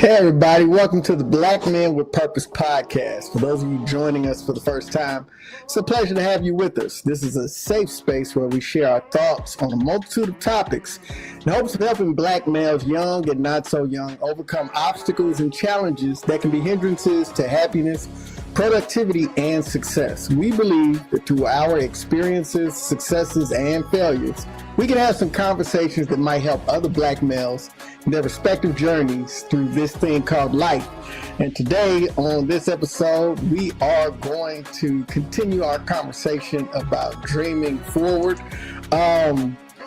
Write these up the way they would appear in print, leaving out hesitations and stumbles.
Hey everybody, welcome to the Black Men with Purpose podcast. For those of you joining us for the first time, it's a pleasure to have you with us. This is a safe space where we share our thoughts on a multitude of topics in hopes of helping Black males, young and not so young, overcome obstacles and challenges that can be hindrances to happiness, productivity, and success. We believe that through our experiences, successes, and failures, we can have some conversations that might help other Black males in their respective journeys through this thing called life. And today on this episode, we are going to continue our conversation about dreaming forward.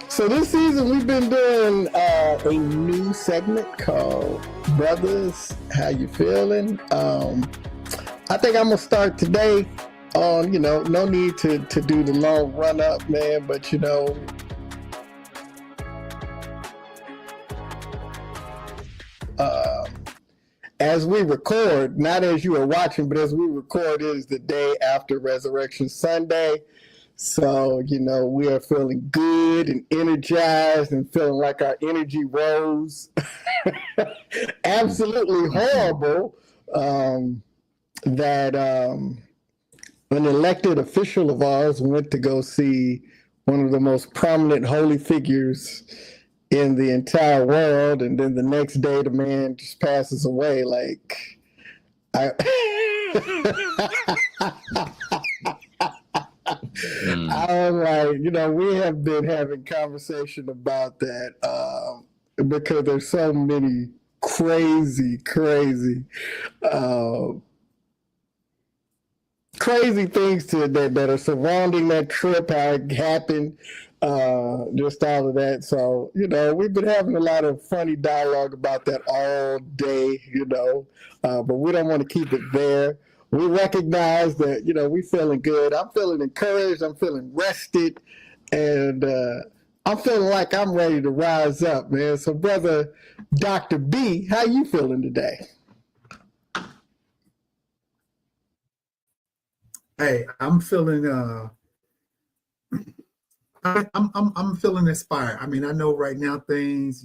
So this season we've been doing a new segment called Brothas, How You Feeling? I think I'm gonna start today on, no need to do the long run up, man, but as we record, not as you are watching, but as we record, it is the day after Resurrection Sunday. So, we are feeling good and energized and feeling like our energy rose. Absolutely horrible that an elected official of ours went to go see one of the most prominent holy figures in the entire world, and then the next day the man just passes away. I'm like, we have been having conversation about that because there's so many crazy things that are surrounding that trip, how it happened, just all of that. So, we've been having a lot of funny dialogue about that all day, but we don't want to keep it there. We recognize that, we feeling good. I'm feeling encouraged. I'm feeling rested. And I'm feeling like I'm ready to rise up, man. So, brother Dr. B, how you feeling today? Hey, I'm feeling I'm feeling inspired. I mean, I know right now things,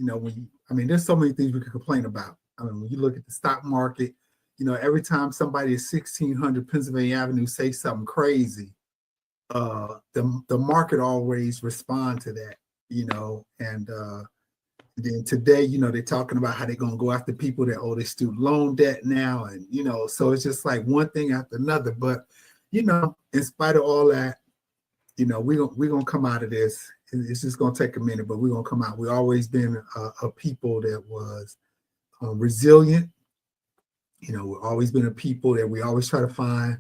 there's so many things we could complain about. I mean, when you look at the stock market, every time somebody at 1600 Pennsylvania Avenue say something crazy, the market always respond to that, and then today, they're talking about how they're going to go after people that owe their student loan debt now. And, so it's just like one thing after another. But, in spite of all that, we're going to come out of this. It's just going to take a minute, but we're going to come out. We've always been a people that was resilient. We've always been a people that we always try to find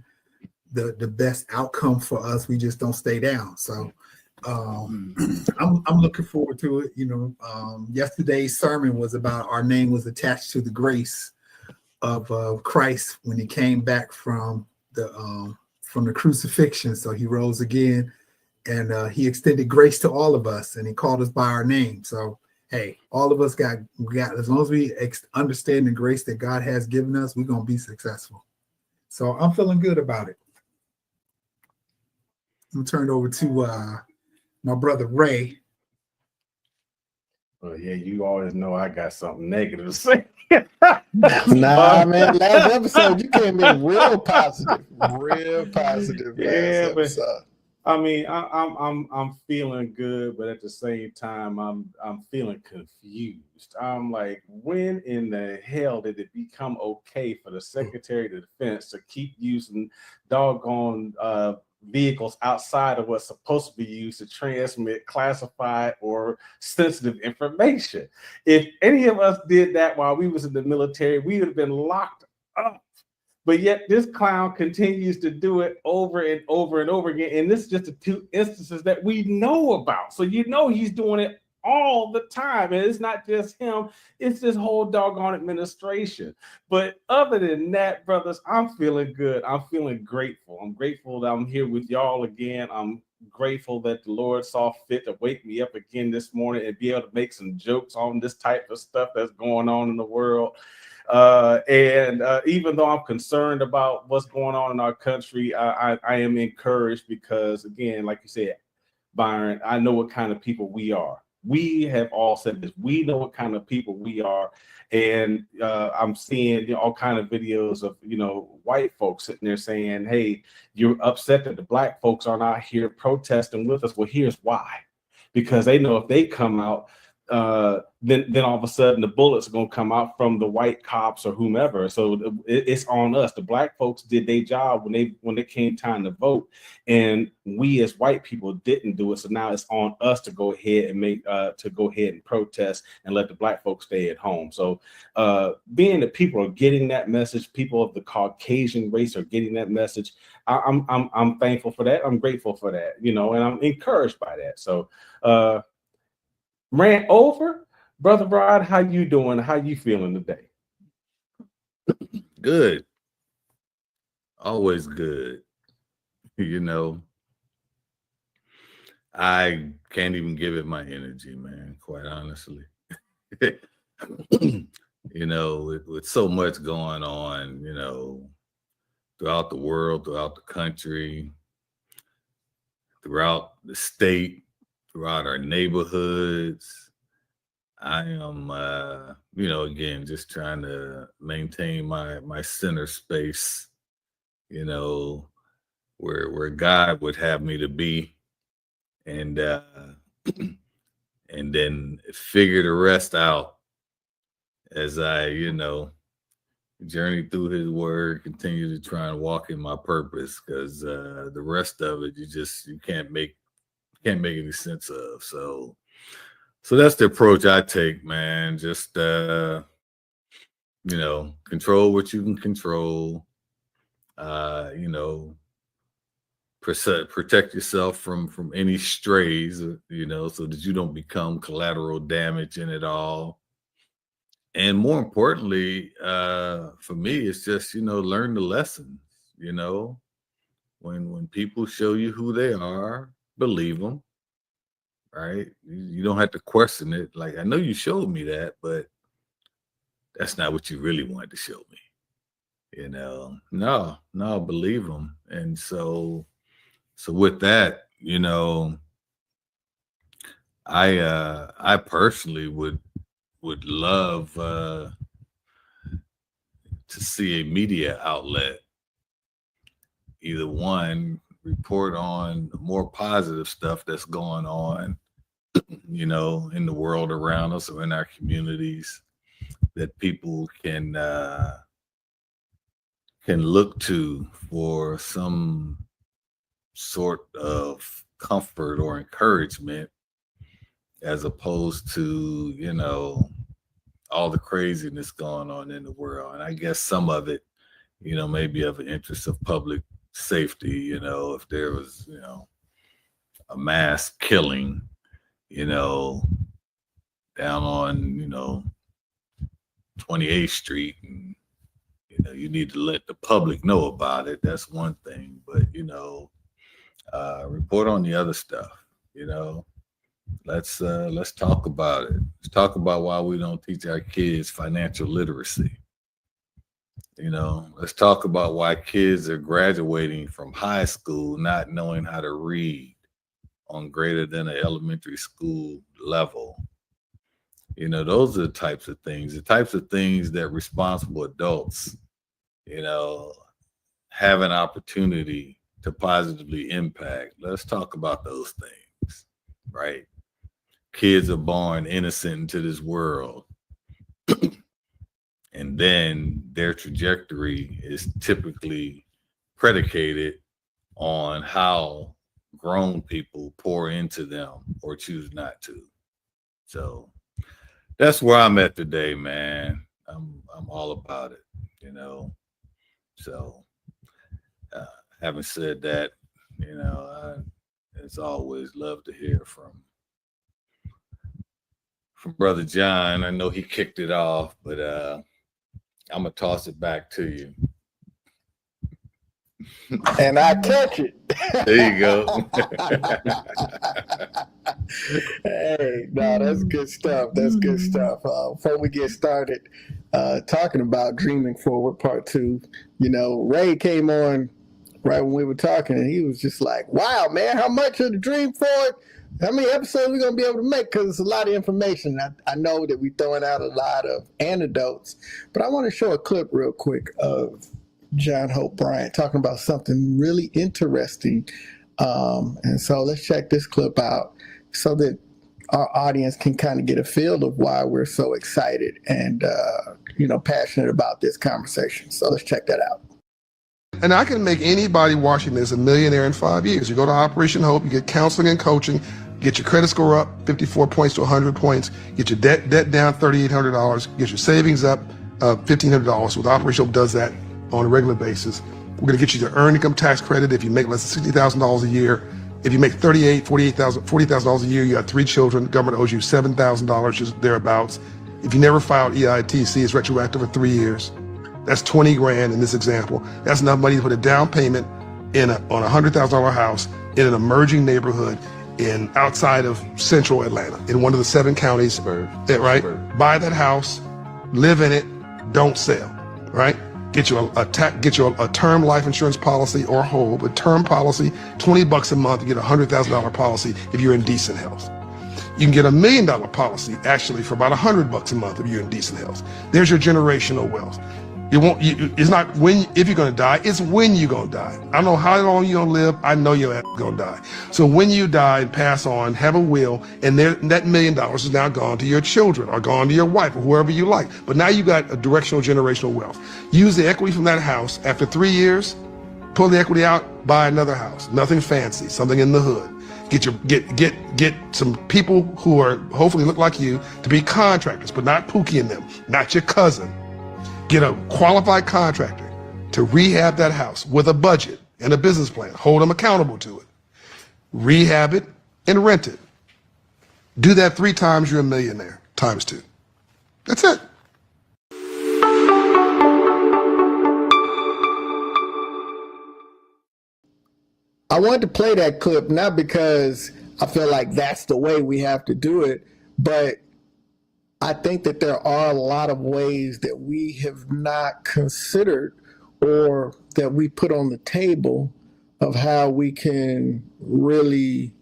the best outcome for us. We just don't stay down. So I'm looking forward to it. Yesterday's sermon was about our name was attached to the grace of Christ when he came back from the crucifixion. So he rose again, and he extended grace to all of us, and he called us by our name. So hey, all of us got as long as we understand the grace that God has given us, we're gonna be successful. So I'm feeling good about it. I'm gonna turn it over to my brother Ray. Well, yeah, you always know I got something negative to say. Nah, man. Last episode you came in real positive. Yeah, but I mean, I'm feeling good, but at the same time, I'm feeling confused. I'm like, when in the hell did it become okay for the Secretary of Defense to keep using doggone vehicles outside of what's supposed to be used to transmit classified or sensitive information? If any of us did that while we was in the military, we would have been locked up. But yet this clown continues to do it over and over and over again. And this is just the two instances that we know about. So he's doing it all the time. And it's not just him, it's this whole doggone administration. But other than that, brothers, I'm feeling good. I'm feeling grateful. I'm grateful that I'm here with y'all again. I'm grateful that the Lord saw fit to wake me up again this morning and be able to make some jokes on this type of stuff that's going on in the world. And even though I'm concerned about what's going on in our country, I am encouraged because, again, like you said, Byron, I know what kind of people we are. we have all said this. We know what kind of people we are. And I'm seeing all kind of videos of, white folks sitting there saying, hey, you're upset that the black folks are not here protesting with us. Well, here's why. Because they know if they come out, then all of a sudden the bullets are going to come out from the white cops or whomever. So it's on us. The black folks did their job when it came time to vote, and we as white people didn't do it. So now it's on us to go ahead and protest and let the black folks stay at home. So being that people are getting that message, people of the Caucasian race are getting that message. I'm thankful for that. I'm grateful for that, and I'm encouraged by that. So rant over. Brother Bryant, how you doing? How you feeling today? Good. Always good. I can't even give it my energy, man, quite honestly. With so much going on, throughout the world, throughout the country, throughout the state, throughout our neighborhoods. I am, again, just trying to maintain my center space, where God would have me to be, and and then figure the rest out as I, journey through His Word, continue to try and walk in my purpose, because the rest of it, you can't make any sense of. So that's the approach I take, man. Just control what you can control. Protect yourself from any strays, so that you don't become collateral damage in it all. And more importantly, for me, it's just, learn the lessons. When people show you who they are, believe them. Right? You don't have to question it. Like, I know you showed me that, but that's not what you really wanted to show me. No, believe them. And so with that, I personally would love to see a media outlet, either one, report on more positive stuff that's going on, in the world around us or in our communities, that people can look to for some sort of comfort or encouragement, as opposed to, all the craziness going on in the world. And I guess some of it, may be of an interest of public safety, if there was, a mass killing, down on, 28th Street, and, you need to let the public know about it. That's one thing. But, report on the other stuff, Let's talk about it. Let's talk about why we don't teach our kids financial literacy. Let's talk about why kids are graduating from high school not knowing how to read on greater than an elementary school level. Those are the types of things that responsible adults, have an opportunity to positively impact. Let's talk about those things, right? Kids are born innocent into this world. And then their trajectory is typically predicated on how grown people pour into them or choose not to. So that's where I'm at today, man. I'm all about it, So having said that, I, as always, love to hear from Brother John. I know he kicked it off, but I'm gonna toss it back to you. And I catch it. There you go. Hey, no, that's good stuff. That's good stuff. Before we get started talking about Dreaming Forward Part 2, Ray came on right when we were talking, and he was just like, wow, man, how much of the Dream Forward? How many episodes we going to be able to make? Because it's a lot of information. I know that we're throwing out a lot of anecdotes, but I want to show a clip real quick of John Hope Bryant talking about something really interesting. And so let's check this clip out so that our audience can kind of get a feel of why we're so excited and, passionate about this conversation. So let's check that out. And I can make anybody watching this a millionaire in 5 years. You go to Operation Hope, you get counseling and coaching, get your credit score up 54 points to 100 points, get your debt down $3,800, get your savings up $1,500. With Operation Hope does that on a regular basis. We're going to get you the earned income tax credit if you make less than $60,000 a year. If you make $40,000 a year, you have 3 children, the government owes you $7,000, just thereabouts. If you never filed EITC, it's retroactive for 3 years. That's 20 grand in this example. That's enough money to put a down payment on a $100,000 house in an emerging neighborhood outside of central Atlanta, in one of the 7 counties, right? Buy that house, live in it, don't sell, right? Get you a term life insurance policy or whole, but term policy, $20 a month, you get a $100,000 policy if you're in decent health. You can get $1 million policy actually for about $100 a month if you're in decent health. There's your generational wealth. It's not if you're gonna die, it's when you're gonna die. I don't know how long you're gonna live, I know your ass is gonna die. So when you die and pass on, have a will, and that $1 million is now gone to your children or gone to your wife or whoever you like. But now you got a directional generational wealth. Use the equity from that house. After 3 years, pull the equity out, buy another house. Nothing fancy, something in the hood. Get some people who are hopefully look like you to be contractors, but not Pookie and them, not your cousin. Get a qualified contractor to rehab that house with a budget and a business plan. Hold them accountable to it. Rehab it and rent it. Do that 3 times, you're a millionaire, times 2. That's it. I wanted to play that clip not because I feel like that's the way we have to do it, but I think that there are a lot of ways that we have not considered or that we put on the table of how we can really,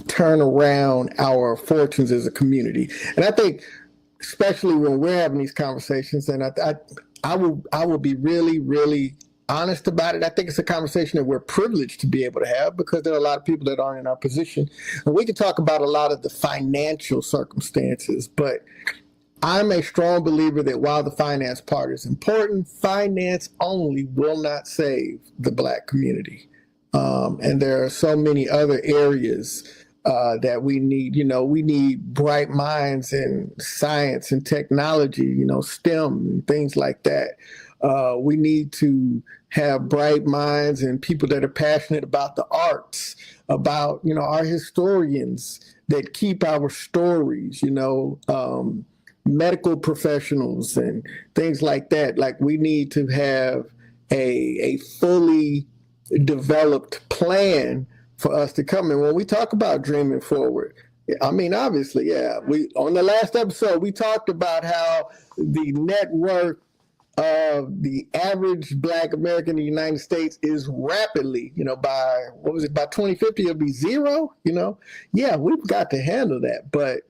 turn around our fortunes as a community. And I think, especially when we're having these conversations, and I will be really, really honest about it. I think it's a conversation that we're privileged to be able to have because there are a lot of people that aren't in our position. And we can talk about a lot of the financial circumstances, but I'm a strong believer that while the finance part is important, finance only will not save the Black community. And there are so many other areas that we need. We need bright minds in science and technology, STEM and things like that. We need to have bright minds and people that are passionate about the arts, about, our historians that keep our stories, medical professionals and things like that. Like, we need to have a fully developed plan for us to come. And when we talk about dreaming forward, I mean, obviously, yeah, on the last episode, we talked about how the net worth of the average Black American in the United States is rapidly, by 2050, it'll be 0, Yeah, we've got to handle that. But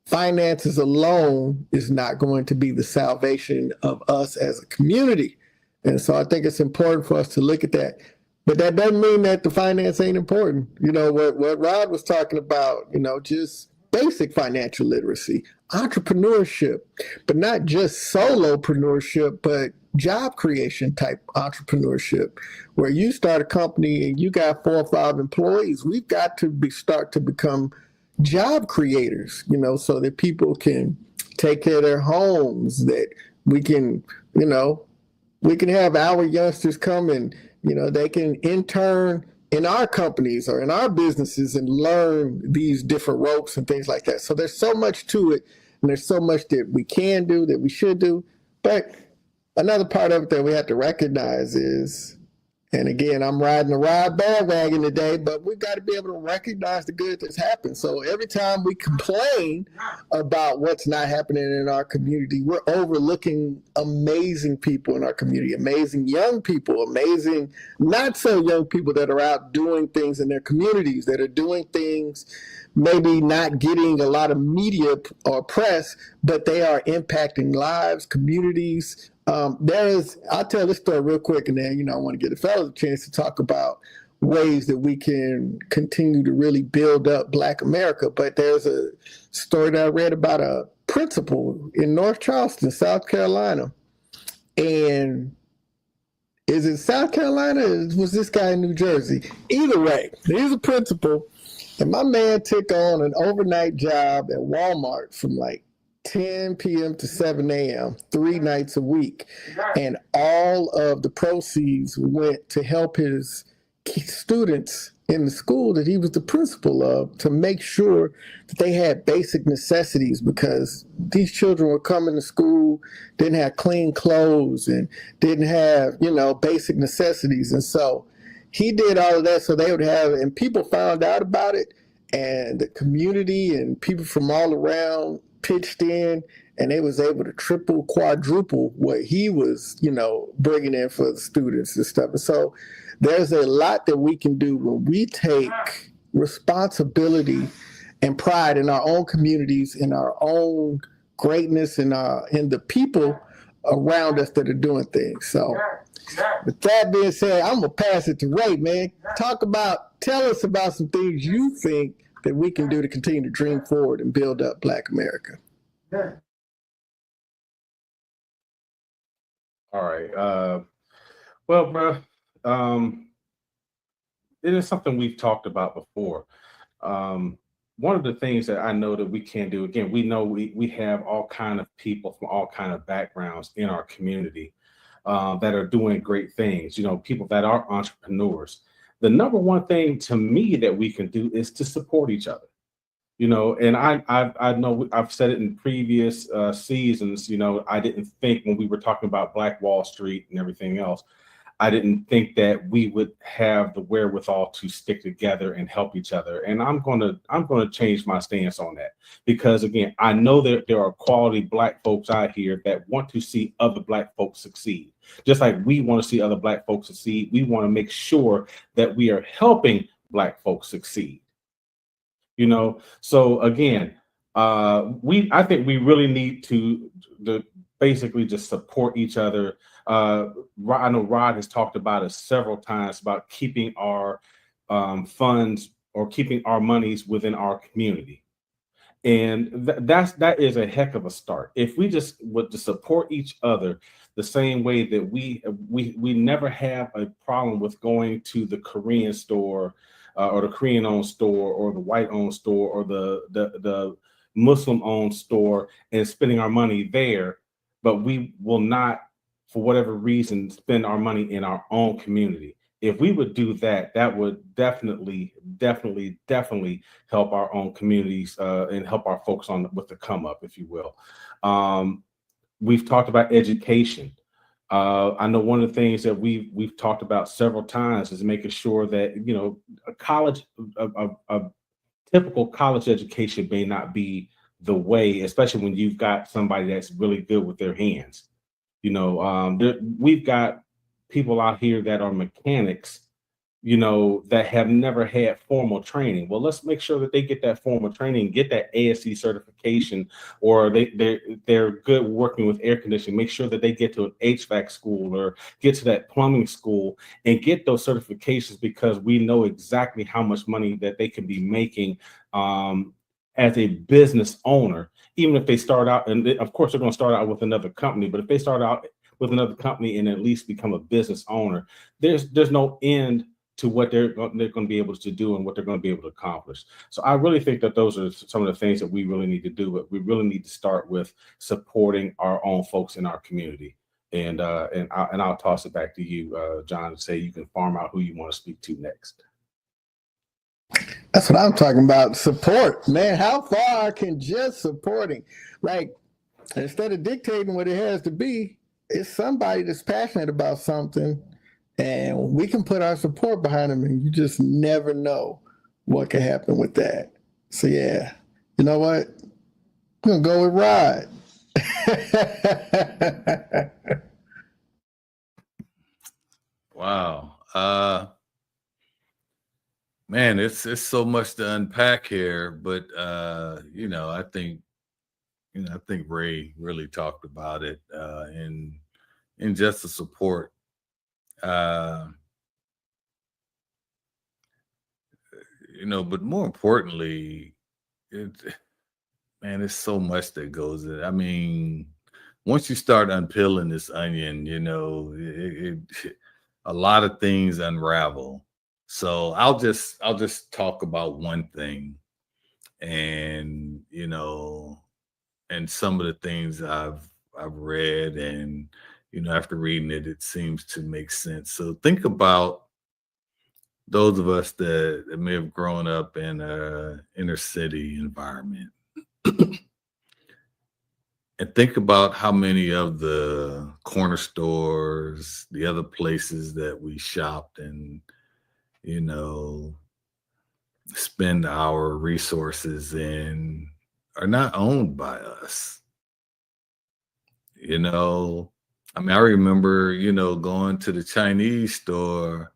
finances alone is not going to be the salvation of us as a community. And so I think it's important for us to look at that. But that doesn't mean that the finance ain't important. What Rod was talking about, just basic financial literacy, entrepreneurship, but not just solopreneurship, but job creation type entrepreneurship, where you start a company and you got 4 or 5 employees. We've got to start to become job creators, so that people can take care of their homes, that we can have our youngsters come and, they can intern in our companies or in our businesses and learn these different ropes and things like that. So there's so much to it, and there's so much that we can do, that we should do. But another part of it that we have to recognize is And again, I'm riding the ride bandwagon today, but we've got to be able to recognize the good that's happened. So every time we complain about what's not happening in our community, we're overlooking amazing people in our community, amazing young people, amazing not so young people that are out doing things in their communities, that are doing things maybe not getting a lot of media or press, but they are impacting lives, communities. I'll tell this story real quick, and then, I want to get the fellas a chance to talk about ways that we can continue to really build up Black America. But there's a story that I read about a principal in North Charleston, South Carolina. And is it South Carolina or was this guy in New Jersey? Either way, he's a principal. And my man took on an overnight job at Walmart from like 10 p.m. to 7 a.m., 3 nights a week. And all of the proceeds went to help his students in the school that he was the principal of, to make sure that they had basic necessities, because these children were coming to school, didn't have clean clothes and didn't have, basic necessities. And so he did all of that so they would have, and people found out about it, and the community and people from all around pitched in, and they was able to triple, quadruple what he was, bringing in for the students and stuff. And so there's a lot that we can do when we take responsibility and pride in our own communities, in our own greatness, in the people around us that are doing things. So with that being said, I'm gonna pass it to Ray, man. Tell us about some things you think that we can do to continue to dream forward and build up Black America. All right. Well, bro, it is something we've talked about before. One of the things that I know that we can do, again, we know we have all kind of people from all kind of backgrounds in our community that are doing great things, people that are entrepreneurs. The number one thing to me that we can do is to support each other. And I know I've said it in previous seasons. I didn't think, when we were talking about Black Wall Street and everything else, I didn't think that we would have the wherewithal to stick together and help each other. And I'm gonna change my stance on that, because again, I know that there are quality Black folks out here that want to see other Black folks succeed. Just like we want to see other Black folks succeed, we want to make sure that we are helping Black folks succeed. So again, I think we really need to basically just support each other. I know Rod has talked about it several times about keeping our funds or keeping our monies within our community. And that is a heck of a start. If we just would to support each other the same way that we never have a problem with going to the Korean store or the Korean-owned store or the white-owned store or the Muslim-owned store and spending our money there, but we will not, for whatever reason, spend our money in our own community. If we would do that, that would definitely help our own communities and help our folks with the come up, if you will. We've talked about education. I know one of the things that we've talked about several times is making sure that a typical college education may not be the way, especially when you've got somebody that's really good with their hands. We've got people out here that are mechanics, that have never had formal training. Well, let's make sure that they get that formal training, get that ASC certification, or they're good working with air conditioning. Make sure that they get to an HVAC school or get to that plumbing school and get those certifications, because we know exactly how much money that they can be making as a business owner, even if they start out, and of course they're going to start out with another company, but if they start out with another company and at least become a business owner, there's no end to what they're going to be able to do and what they're going to be able to accomplish. So I really think that those are some of the things that we really need to do, but we really need to start with supporting our own folks in our community. And I'll toss it back to you, John, and say you can farm out who you want to speak to next. That's what I'm talking about. Support, man. How far can just supporting, like, instead of dictating what it has to be, it's somebody that's passionate about something And we can put our support behind them, and you just never know what can happen with that. So yeah, you know what? I'm gonna go with Rod. Wow. Man, it's so much to unpack here, but I think I think Ray really talked about it in just the support. Uh, but more importantly, it, man, there's so much that goes in. I mean, once you start unpeeling this onion, a lot of things unravel. So I'll just talk about one thing, and and some of the things I've read, and after reading it, it seems to make sense. So think about those of us that may have grown up in a inner city environment. And think about how many of the corner stores, the other places that we shopped and, you know, spend our resources in are not owned by us. I remember, going to the Chinese store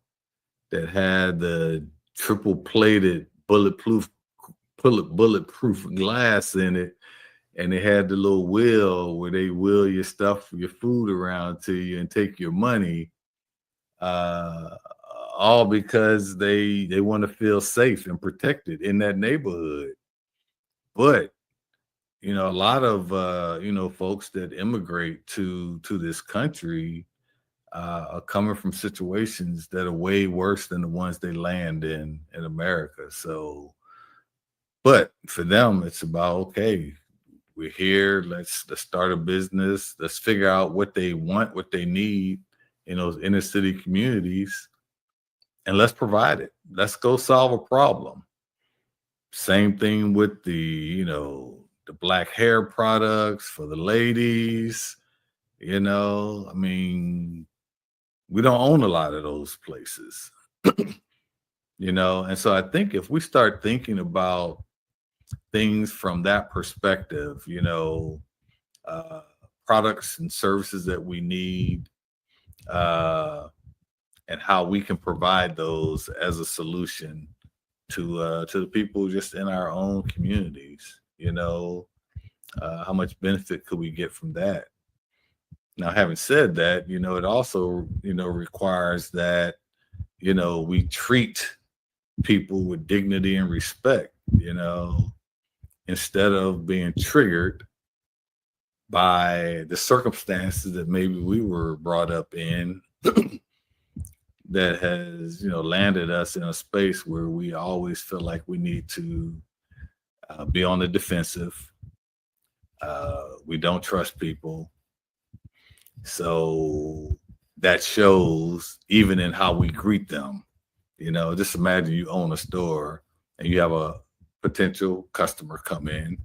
that had the triple plated bulletproof glass in it, and they had the little wheel where they wheel your food around to you and take your money, all because they want to feel safe and protected in that neighborhood. But a lot of folks that immigrate to this country are coming from situations that are way worse than the ones they land in America. So, but for them, it's about, okay, we're here. Let's start a business. Let's figure out what they want, what they need in those inner city communities, and let's provide it. Let's go solve a problem. Same thing with the black hair products for the ladies. We don't own a lot of those places. And so I think if we start thinking about things from that perspective, products and services that we need, and how we can provide those as a solution to the people just in our own communities. How much benefit could we get from that? Now, having said that, it also requires that we treat people with dignity and respect. Instead of being triggered by the circumstances that maybe we were brought up in, that has landed us in a space where we always feel like we need to be on the defensive. We don't trust people, so that shows even in how we greet them. Just imagine you own a store and you have a potential customer come in,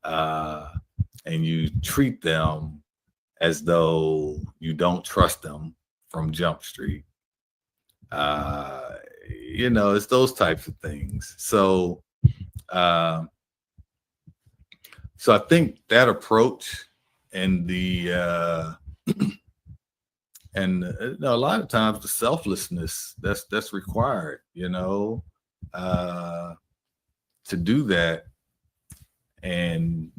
and you treat them as though you don't trust them from Jump Street. It's those types of things. So I think that approach and the and a lot of times the selflessness that's required, to do that. And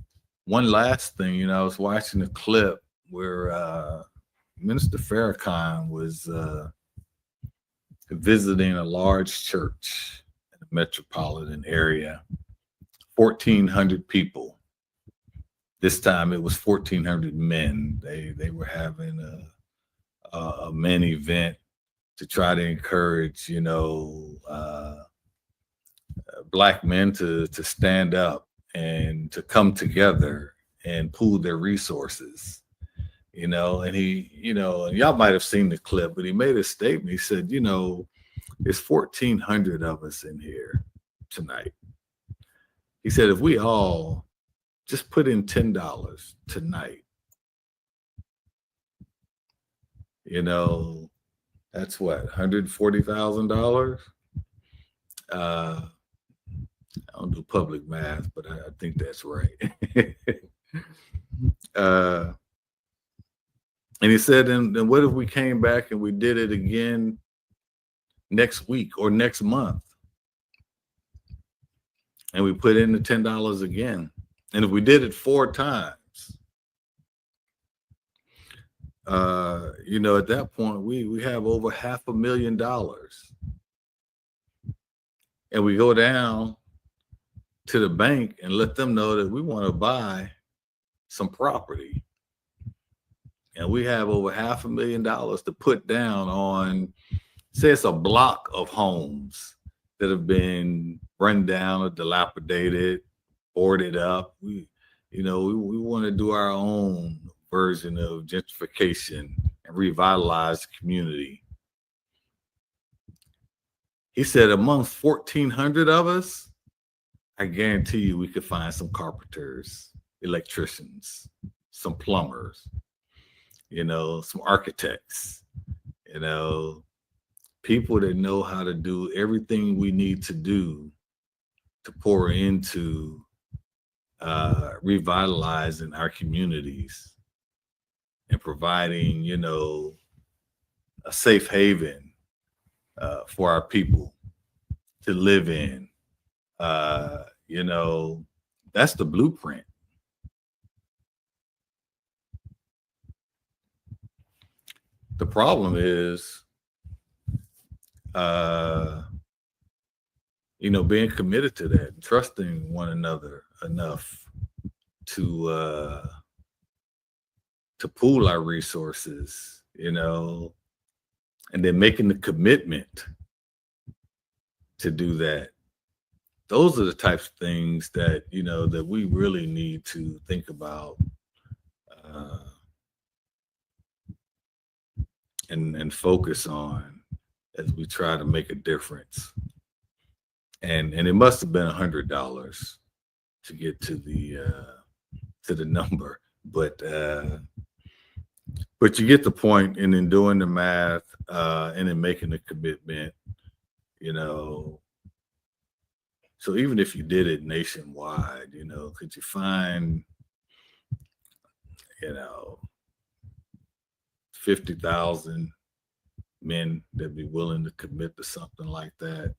one last thing, I was watching a clip where Minister Farrakhan was visiting a large church in the metropolitan area, 1,400 people. This time it was 1,400 men. They were having a men event to try to encourage, Black men to stand up and to come together and pool their resources. And he, and y'all might have seen the clip, but he made a statement. He said, there's 1,400 of us in here tonight. He said, if we all just put in $10 tonight, That's what, $140,000. I don't do public math, but I think that's right. And he said, then what if we came back and we did it again next week or next month? And we put in the $10 again. And if we did it 4 times, at that point, we have over $500,000. And we go down to the bank and let them know that we want to buy some property. And we have over $500,000 to put down on, say it's a block of homes that have been run down or dilapidated, boarded up. We want to do our own version of gentrification and revitalize the community. He said amongst 1,400 of us, I guarantee you we could find some carpenters, electricians, some plumbers, some architects, people that know how to do everything we need to do to pour into revitalizing our communities and providing, a safe haven for our people to live in. That's the blueprint. The problem is, being committed to that, and trusting one another enough to pool our resources, and then making the commitment to do that. Those are the types of things that, that we really need to think about and focus on as we try to make a difference. And it must have been $100 to get to the number, but you get the point. And in doing the math and in making the commitment, so even if you did it nationwide, could you find 50,000 men that'd be willing to commit to something like that?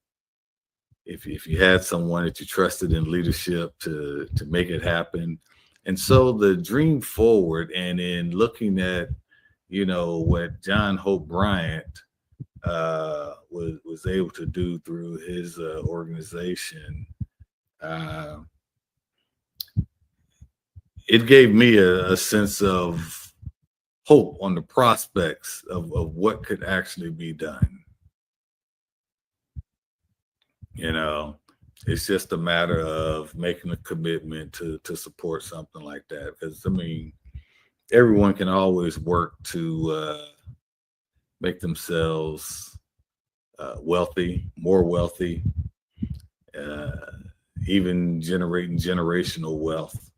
If you had someone that you trusted in leadership to make it happen. And so the dream forward, and in looking at, what John Hope Bryant was able to do through his organization, it gave me a sense of hope on the prospects of what could actually be done. It's just a matter of making a commitment to support something like that. Because, everyone can always work to make themselves wealthy, more wealthy, even generating generational wealth.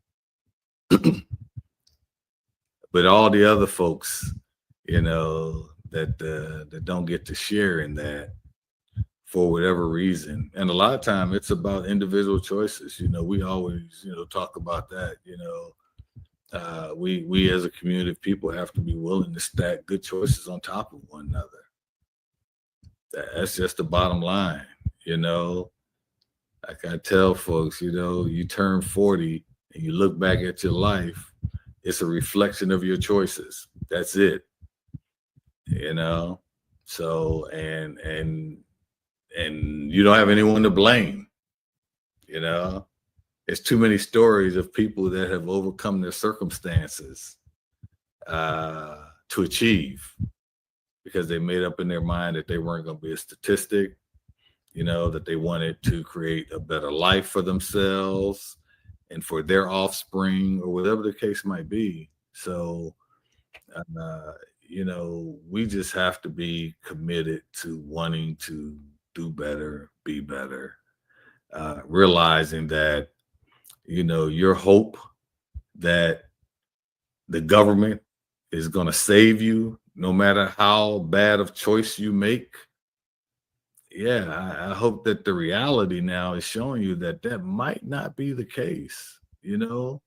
But all the other folks, that don't get to share in that for whatever reason. And a lot of time it's about individual choices. We always, talk about that, we as a community of people have to be willing to stack good choices on top of one another. That's just the bottom line, Like I tell folks, you turn 40 and you look back at your life, it's a reflection of your choices. That's it. So, and you don't have anyone to blame, There's too many stories of people that have overcome their circumstances to achieve, because they made up in their mind that they weren't going to be a statistic, that they wanted to create a better life for themselves and for their offspring, or whatever the case might be. So, we just have to be committed to wanting to do better, be better, realizing that, your hope that the government is going to save you, no matter how bad of choice you make. Yeah, I hope that the reality now is showing you that that might not be the case. You know,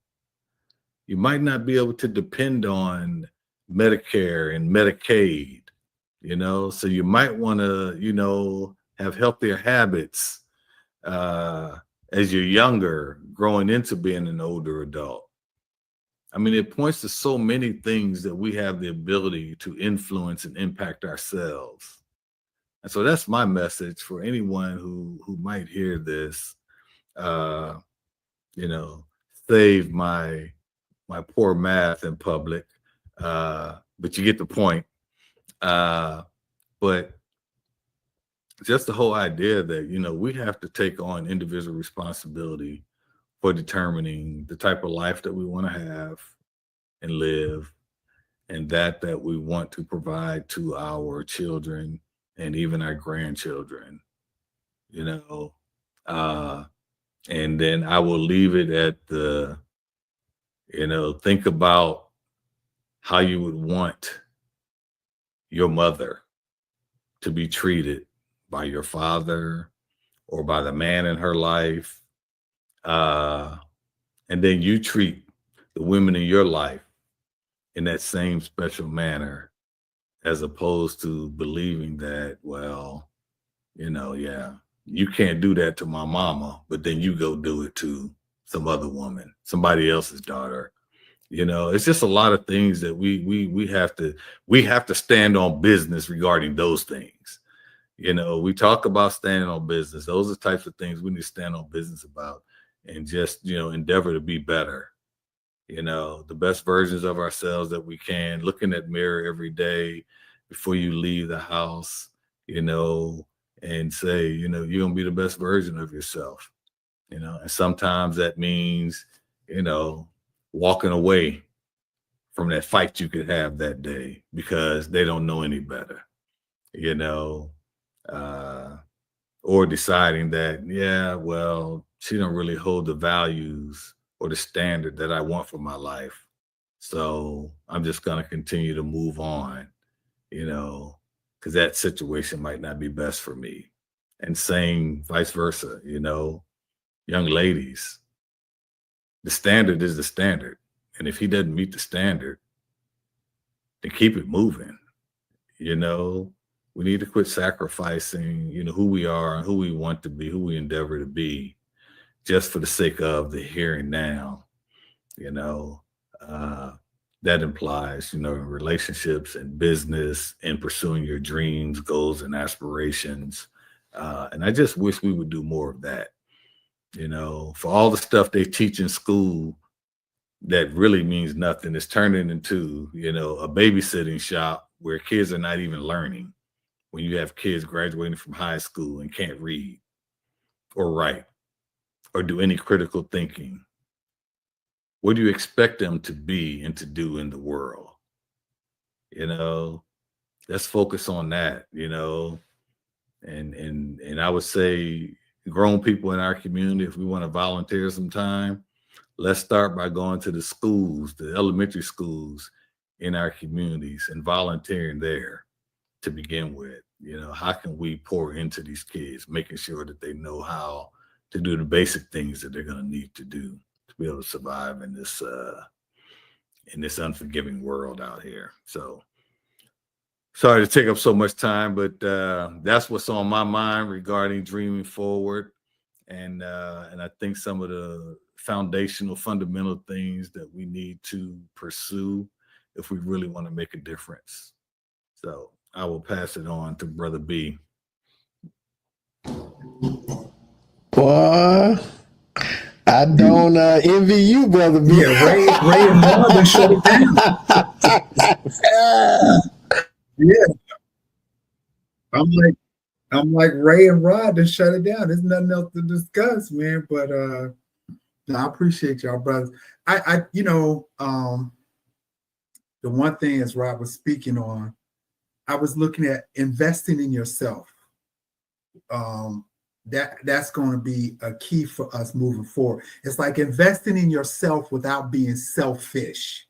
you might not be able to depend on Medicare and Medicaid, so you might want to, have healthier habits uh, as you're younger, growing into being an older adult. I mean, it points to so many things that we have the ability to influence and impact ourselves. And so that's my message for anyone who might hear this. Uh, you know, save my poor math in public, but you get the point. But just the whole idea that we have to take on individual responsibility for determining the type of life that we want to have and live, and that we want to provide to our children and even our grandchildren. you know uh and then I will leave it at think about how you would want your mother to be treated by your father or by the man in her life. And then you treat the women in your life in that same special manner, as opposed to believing that, well, yeah, you can't do that to my mama, but then you go do it to some other woman, somebody else's daughter. It's just a lot of things that we have to stand on business regarding those things. We talk about standing on business. Those are the types of things we need to stand on business about, and just, endeavor to be better, the best versions of ourselves that we can, looking at mirror every day before you leave the house, and say, you're going to be the best version of yourself, and sometimes that means, walking away from that fight you could have that day because they don't know any better, you know, or deciding that, yeah, well, she don't really hold the values or the standard that I want for my life. So I'm just going to continue to move on, because that situation might not be best for me. And same vice versa, young ladies, the standard is the standard. And if he doesn't meet the standard, then keep it moving. We need to quit sacrificing, who we are and who we want to be, who we endeavor to be, just for the sake of the here and now. That implies, relationships and business and pursuing your dreams, goals, and aspirations. And I just wish we would do more of that. For all the stuff they teach in school that really means nothing, it's turning into, a babysitting shop where kids are not even learning. When you have kids graduating from high school and can't read or write or do any critical thinking, what do you expect them to be and to do in the world? Let's focus on that, and I would say, grown people in our community, if we want to volunteer some time, let's start by going to the schools, the elementary schools in our communities, and volunteering there to begin with. How can we pour into these kids, making sure that they know how to do the basic things that they're going to need to do to be able to survive in this unforgiving world out here. So sorry to take up so much time, but that's what's on my mind regarding dreaming forward. And I think some of the foundational, fundamental things that we need to pursue if we really want to make a difference. So I will pass it on to Brother B. Boy, I don't envy you, Brother B. Yeah, Ray and Marvin shut it down. Yeah, I'm like Ray and Rod to shut it down. There's nothing else to discuss, man. But no, I appreciate y'all, brothers. The one thing, as Rod was speaking on, I was looking at investing in yourself. That's going to be a key for us moving forward. It's like investing in yourself without being selfish.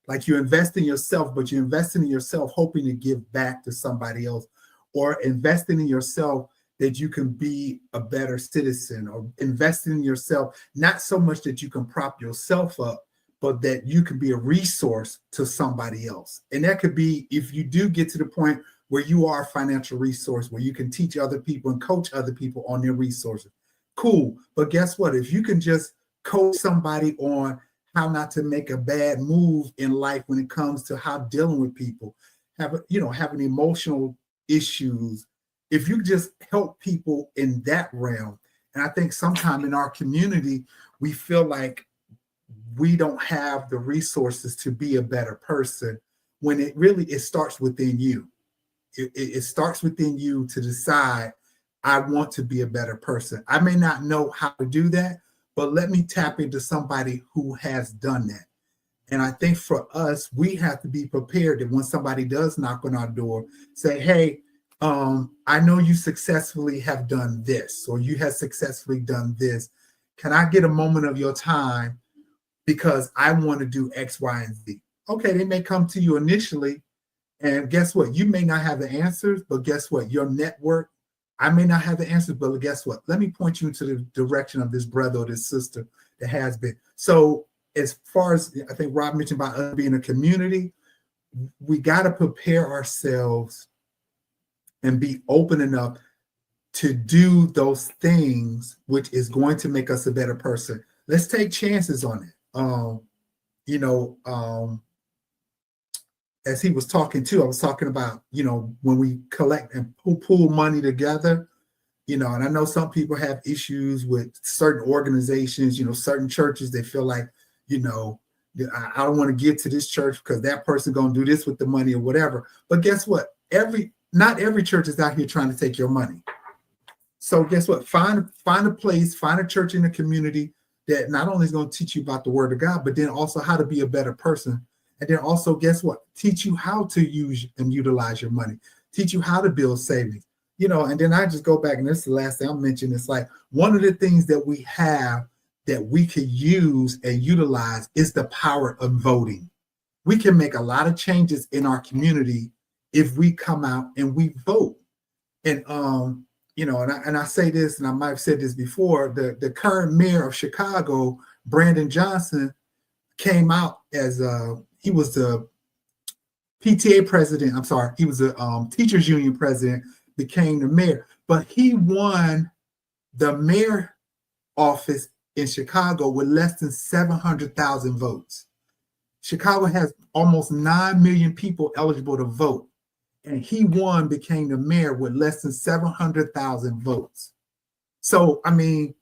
Like you invest in yourself, but you're investing in yourself hoping to give back to somebody else, or investing in yourself that you can be a better citizen, or investing in yourself, not so much that you can prop yourself up, but that you can be a resource to somebody else. And that could be, if you do get to the point where you are a financial resource, where you can teach other people and coach other people on their resources. Cool. But guess what? If you can just coach somebody on how not to make a bad move in life when it comes to how dealing with people, having emotional issues, if you just help people in that realm. And I think sometimes in our community, we feel like we don't have the resources to be a better person, when it starts within you. It starts within you to decide, I want to be a better person. I may not know how to do that, but let me tap into somebody who has done that. And I think for us, we have to be prepared that when somebody does knock on our door, say, hey, I know you successfully have done this, or you have successfully done this. Can I get a moment of your time? Because I want to do X, Y, and Z. Okay, they may come to you initially, and guess what? You may not have the answers, but guess what? Your network, I may not have the answers, but guess what? Let me point you into the direction of this brother or this sister that has been. So as far as I think Rob mentioned about us being a community, we got to prepare ourselves and be open enough to do those things, which is going to make us a better person. Let's take chances on it. As he was talking too, I was talking about, when we collect and pool money together, and I know some people have issues with certain organizations, certain churches. They feel like, I don't want to give to this church because that person going to do this with the money or whatever. But guess what? Not every church is out here trying to take your money. So guess what? Find a place, find a church in the community that not only is going to teach you about the word of God, but then also how to be a better person. And then also, guess what? Teach you how to use and utilize your money. Teach you how to build savings. And then I just go back, and this is the last thing I'll mention. It's like one of the things that we have that we could use and utilize is the power of voting. We can make a lot of changes in our community if we come out and we vote. And and I say this, and I might have said this before, the current mayor of Chicago, Brandon Johnson, came out as he was the PTA president. I'm sorry, he was the teachers union president, became the mayor, but he won the mayor office in Chicago with less than 700,000 votes. Chicago has almost 9 million people eligible to vote, and he became the mayor with less than 700,000 votes. So, I mean,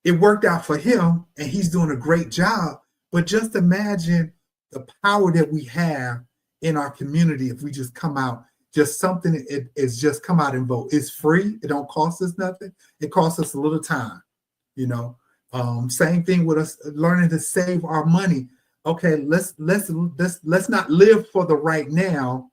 it worked out for him, and he's doing a great job. But just imagine the power that we have in our community if we just come out, just something is just come out and vote. It's free. It don't cost us nothing. It costs us a little time, Same thing with us learning to save our money. Okay, let's not live for the right now,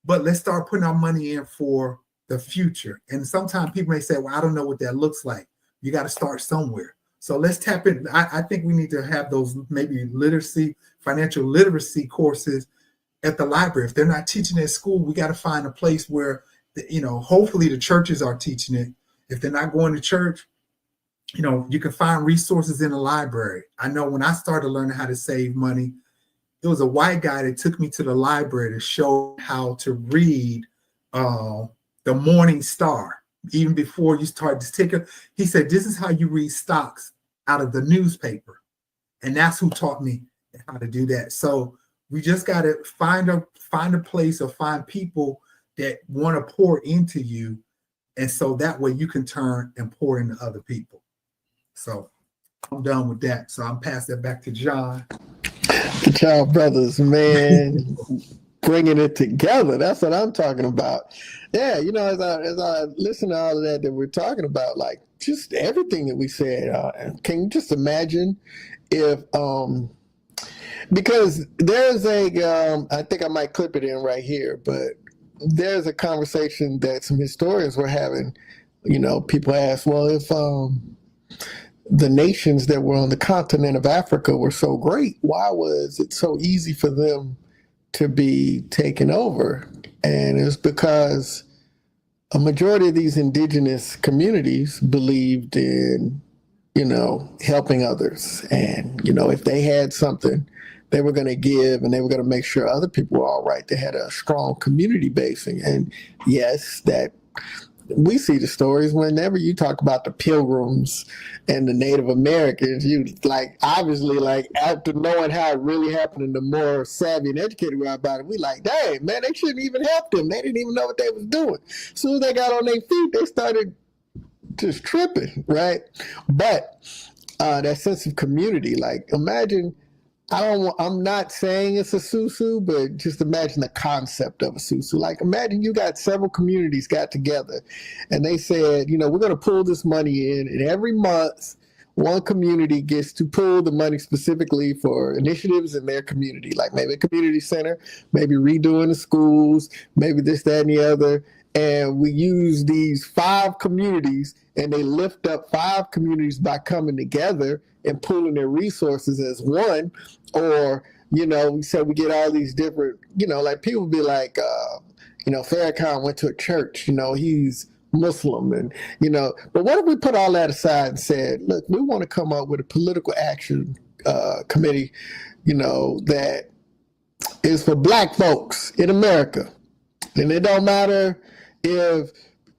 but let's start putting our money in for the future. And sometimes people may say, well, I don't know what that looks like. You got to start somewhere. So let's tap in. I think we need to have those maybe financial literacy courses at the library. If they're not teaching at school, we got to find a place where, hopefully the churches are teaching it. If they're not going to church, you can find resources in the library. I know when I started learning how to save money, there was a white guy that took me to the library to show how to read the Morning Star. Even before you start this ticker, he said, this is how you read stocks out of the newspaper. And that's who taught me how to do that. So we just got to find a place or find people that want to pour into you. And so that way you can turn and pour into other people. So I'm done with that. So I'm passing that back to John. The Child Brothers, man, bringing it together. That's what I'm talking about. Yeah, as I listen to all of that we're talking about, like just everything that we said, can you just imagine if, because there's I think I might clip it in right here, but there's a conversation that some historians were having. People ask, well, if the nations that were on the continent of Africa were so great, why was it so easy for them to be taken over? And it's because a majority of these indigenous communities believed in, helping others. And, if they had something, they were going to give, and they were going to make sure other people were all right. They had a strong community basing. And yes, that we see the stories whenever you talk about the Pilgrims and the Native Americans, you obviously after knowing how it really happened and the more savvy and educated we are about it, we dang, man, they shouldn't even help them. They didn't even know what they was doing. As soon as they got on their feet, they started just tripping, right? But that sense of community, imagine, I'm not saying it's a susu, but just imagine the concept of a susu. Imagine you got several communities got together and they said, we're going to pull this money in, and every month one community gets to pull the money specifically for initiatives in their community, like maybe a community center, maybe redoing the schools, maybe this, that, and the other. And we use these 5 communities, and they lift up 5 communities by coming together and pooling their resources as one. Or, we said we get all these different, people be like, Farrakhan went to a church, he's Muslim, and, but what if we put all that aside and said, look, we want to come up with a political action committee, that is for Black folks in America. And it don't matter if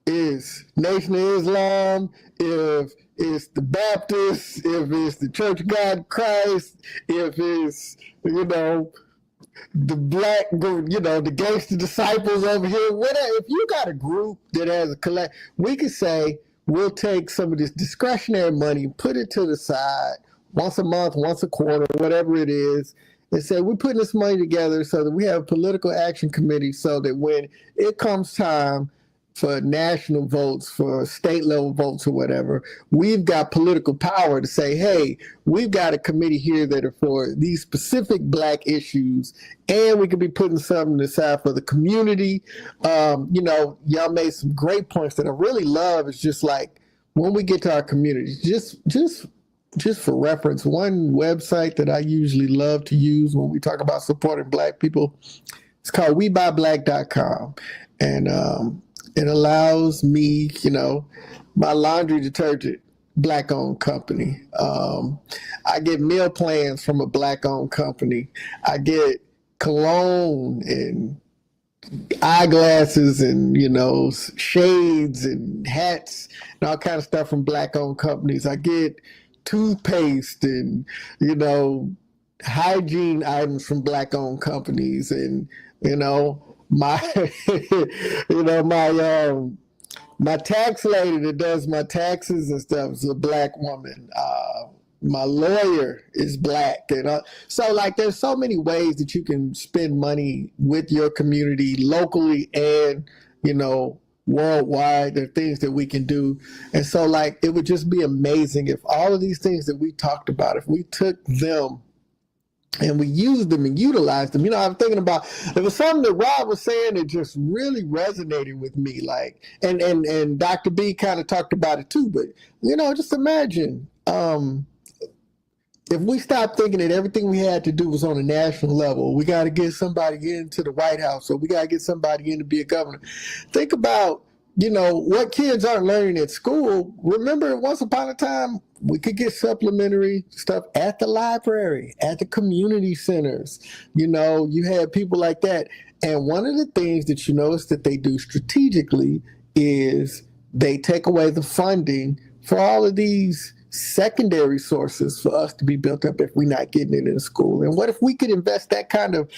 it's Nation of Islam, if it's the Baptists, if it's the Church of God in Christ, if it's, the Black, the gangster disciples over here, whatever. If you got a group that has a collect, we could say, we'll take some of this discretionary money, put it to the side once a month, once a quarter, whatever it is, and say, we're putting this money together so that we have a political action committee so that when it comes time for national votes, for state level votes or whatever, we've got political power to say, hey, we've got a committee here that are for these specific Black issues, and we could be putting something aside for the community. Y'all made some great points that I really love. It's just when we get to our communities, just for reference, one website that I usually love to use when we talk about supporting Black people, it's called WeBuyBlack.com. And it allows me, my laundry detergent, Black-owned company. I get meal plans from a Black-owned company. I get cologne and eyeglasses and, shades and hats and all kind of stuff from Black-owned companies. I get toothpaste and, hygiene items from Black-owned companies, and, my my tax lady that does my taxes and stuff is a Black woman. My lawyer is Black, and so there's so many ways that you can spend money with your community locally and worldwide. There are things that we can do, and so it would just be amazing if all of these things that we talked about, if we took them and we used them and utilized them. I'm thinking about, there was something that Rob was saying that just really resonated with me, and Dr. B kind of talked about it too, but just imagine if we stopped thinking that everything we had to do was on a national level. We got to get somebody into the White House, or we got to get somebody in to be a governor. Think about what kids aren't learning at school. Remember, once upon a time, we could get supplementary stuff at the library, at the community centers. You had people like that. And one of the things that you notice that they do strategically is they take away the funding for all of these secondary sources for us to be built up if we're not getting it in school. And what if we could invest that kind of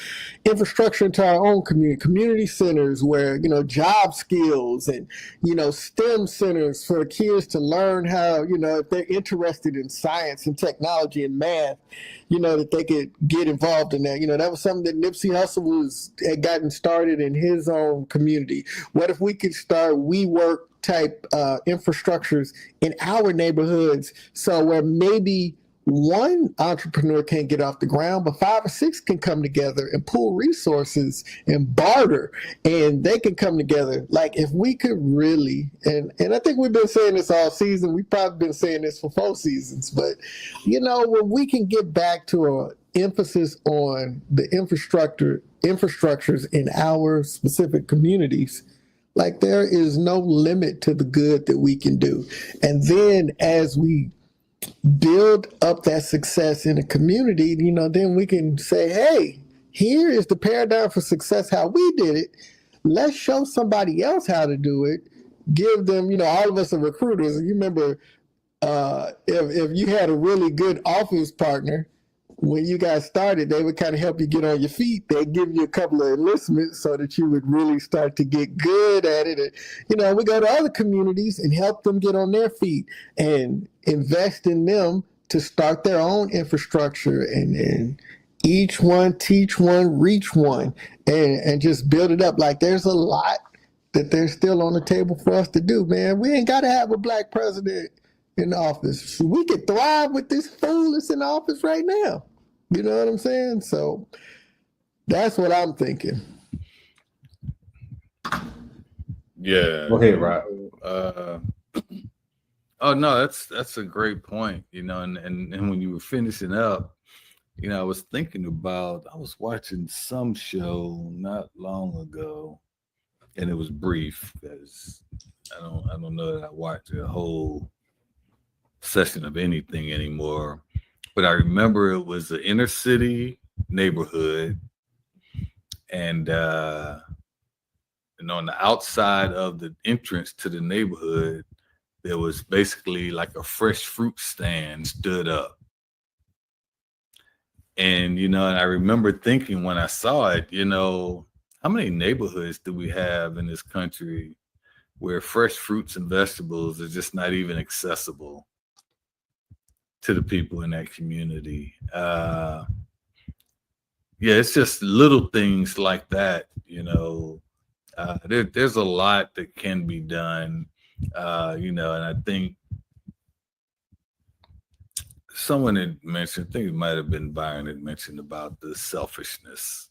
infrastructure into our own community centers where, job skills and, STEM centers for kids to learn how, if they're interested in science and technology and math, that they could get involved in that. That was something that Nipsey Hussle had gotten started in his own community. What if we could start WeWork type infrastructures in our neighborhoods, so where maybe one entrepreneur can't get off the ground, but 5 or 6 can come together and pool resources and barter, and they can come together. Like if we could really, and I think we've been saying this all season, we've probably been saying this for 4 seasons, but when we can get back to a emphasis on the infrastructures in our specific communities, like there is no limit to the good that we can do. And then as we build up that success in a community, then we can say, hey, here is the paradigm for success, how we did it. Let's show somebody else how to do it. Give them, all of us are recruiters. You remember if you had a really good office partner, when you guys started, they would kind of help you get on your feet. They'd give you a couple of enlistments so that you would really start to get good at it. And, we go to other communities and help them get on their feet and invest in them to start their own infrastructure and each one, teach one, reach one, and just build it up. Like there's a lot that there's still on the table for us to do, man. We ain't got to have a black president in office. We could thrive with this fool that's in office right now. You know what I'm saying? So that's what I'm thinking. Yeah. Go ahead, Rob. Oh no, that's a great point. And when you were finishing up, I was thinking about, I was watching some show not long ago, and it was brief because I don't know that I watched a whole session of anything anymore, but I remember it was an inner city neighborhood, and on the outside of the entrance to the neighborhood, there was basically like a fresh fruit stand stood up. And and I remember thinking when I saw it, how many neighborhoods do we have in this country where fresh fruits and vegetables are just not even accessible to the people in that community? It's just little things like that. There's a lot that can be done. And I think someone had mentioned, I think it might have been Byron, had mentioned about the selfishness.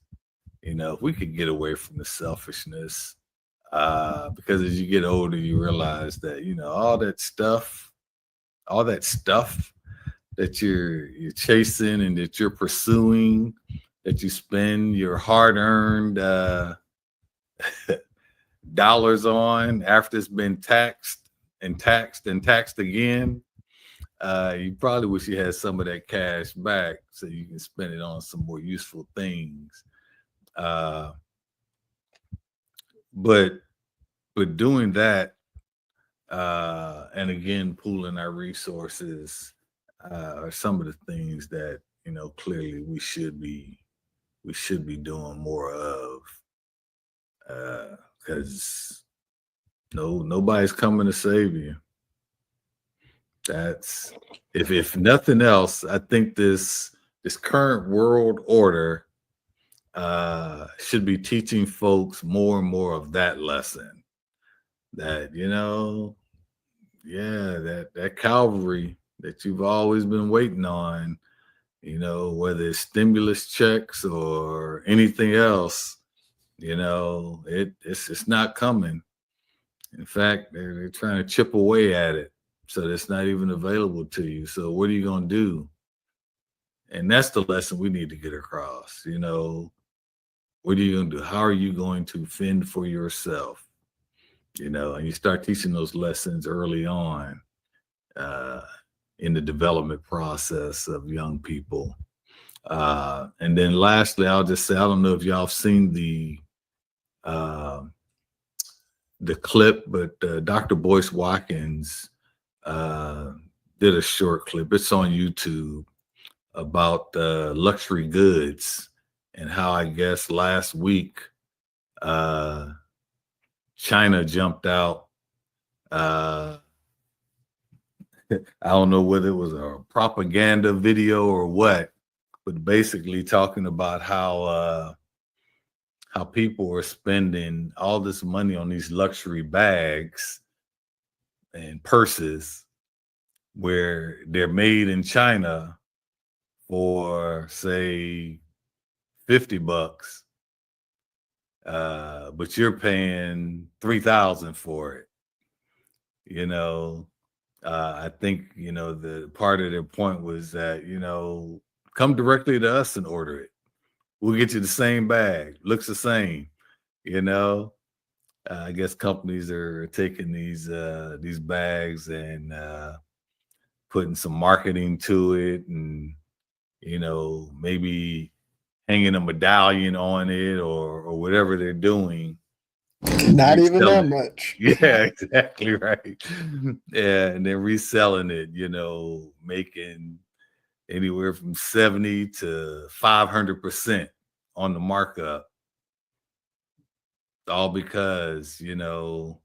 If we could get away from the selfishness, because as you get older, you realize that, all that stuff that you're chasing and that you're pursuing, that you spend your hard-earned dollars on after it's been taxed and taxed and taxed again, you probably wish you had some of that cash back so you can spend it on some more useful things. But doing that, and again, pooling our resources are some of the things that clearly we should be doing more of, because nobody's coming to save you. That's if nothing else, I think this current world order should be teaching folks more and more of that lesson. That that Calvary that you've always been waiting on, whether it's stimulus checks or anything else, it's not coming. In fact, they're trying to chip away at it so it's not even available to you. So what are you going to do? And that's the lesson we need to get across. What are you going to do? How are you going to fend for yourself? And you start teaching those lessons early on in the development process of young people. And then lastly, I'll just say, I don't know if y'all have seen the clip, but Dr. Boyce Watkins did a short clip. It's on YouTube about luxury goods and how I guess last week China jumped out. I don't know whether it was a propaganda video or what, but basically talking about how people were spending all this money on these luxury bags and purses where they're made in China, for say $50, but you're paying $3,000 for it. You know, I think, you know, the part of their point was that, you know, come directly to us and order it. We'll get you the same bag, looks the same, you know. I guess companies are taking these bags and putting some marketing to it, and you know, maybe hanging a medallion on it or whatever they're doing. Not even that Reselling it. much. Yeah, exactly right. Yeah, and then reselling it, you know, making anywhere from 70 to 500% on the markup, all because, you know,